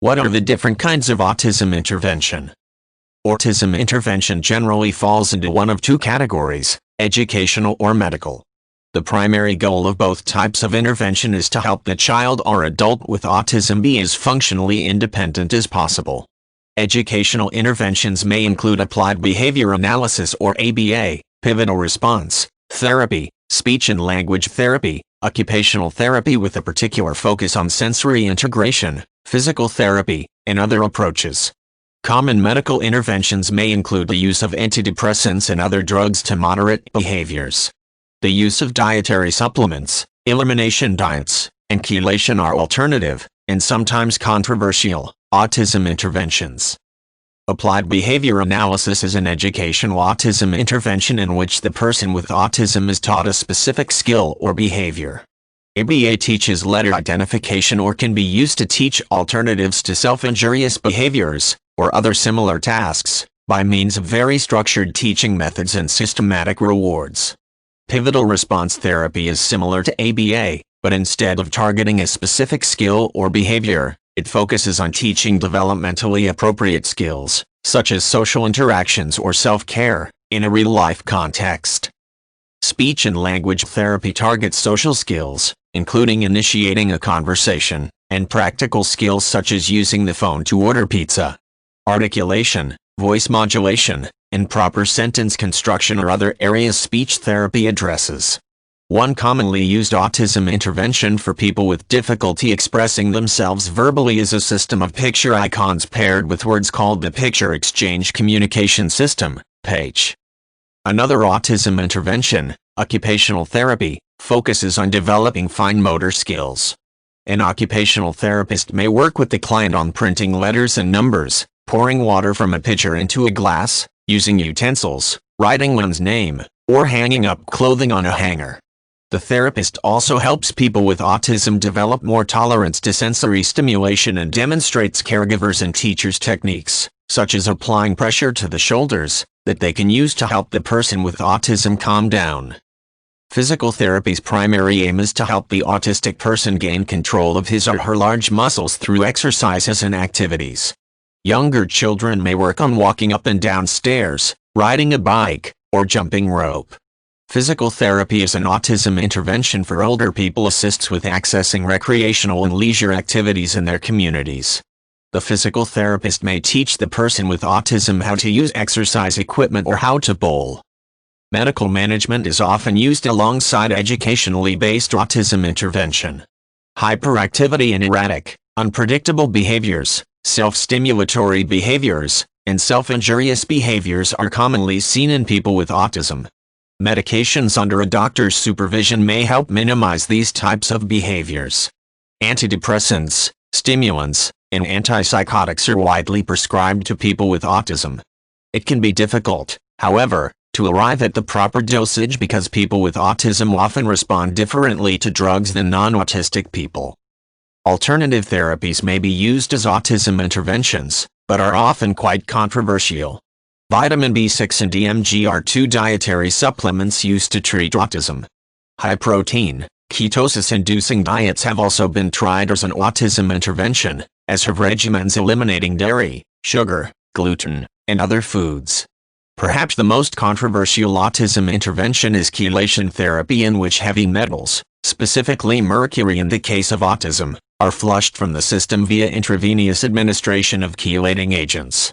What are the different kinds of autism intervention? Autism intervention generally falls into one of two categories, educational or medical. The primary goal of both types of intervention is to help the child or adult with autism be as functionally independent as possible. Educational interventions may include applied behavior analysis or ABA, pivotal response therapy, speech and language therapy, occupational therapy with a particular focus on sensory integration, physical therapy, and other approaches. Common medical interventions may include the use of antidepressants and other drugs to moderate behaviors. The use of dietary supplements, elimination diets, and chelation are alternative, and sometimes controversial, autism interventions. Applied behavior analysis is an educational autism intervention in which the person with autism is taught a specific skill or behavior. ABA teaches letter identification or can be used to teach alternatives to self-injurious behaviors, or other similar tasks, by means of very structured teaching methods and systematic rewards. Pivotal response therapy is similar to ABA, but instead of targeting a specific skill or behavior, it focuses on teaching developmentally appropriate skills, such as social interactions or self-care, in a real-life context. Speech and language therapy targets social skills, including initiating a conversation, and practical skills such as using the phone to order pizza. Articulation, voice modulation, and proper sentence construction are other areas speech therapy addresses. One commonly used autism intervention for people with difficulty expressing themselves verbally is a system of picture icons paired with words called the Picture Exchange Communication System, PECS. Another autism intervention, occupational therapy, focuses on developing fine motor skills. An occupational therapist may work with the client on printing letters and numbers, pouring water from a pitcher into a glass, using utensils, writing one's name, or hanging up clothing on a hanger. The therapist also helps people with autism develop more tolerance to sensory stimulation and demonstrates caregivers and teachers techniques, such as applying pressure to the shoulders, that they can use to help the person with autism calm down. Physical therapy's primary aim is to help the autistic person gain control of his or her large muscles through exercises and activities. Younger children may work on walking up and down stairs, riding a bike, or jumping rope. Physical therapy is an autism intervention for older people assists with accessing recreational and leisure activities in their communities. The physical therapist may teach the person with autism how to use exercise equipment or how to bowl. Medical management is often used alongside educationally based autism intervention. Hyperactivity and erratic, unpredictable behaviors, self-stimulatory behaviors, and self-injurious behaviors are commonly seen in people with autism. Medications under a doctor's supervision may help minimize these types of behaviors. Antidepressants, stimulants, and antipsychotics are widely prescribed to people with autism. It can be difficult, however, to arrive at the proper dosage because people with autism often respond differently to drugs than non-autistic people. Alternative therapies may be used as autism interventions, but are often quite controversial. Vitamin B6 and DMG are two dietary supplements used to treat autism. High-protein, ketosis-inducing diets have also been tried as an autism intervention, as have regimens eliminating dairy, sugar, gluten, and other foods. Perhaps the most controversial autism intervention is chelation therapy, in which heavy metals, specifically mercury in the case of autism, are flushed from the system via intravenous administration of chelating agents.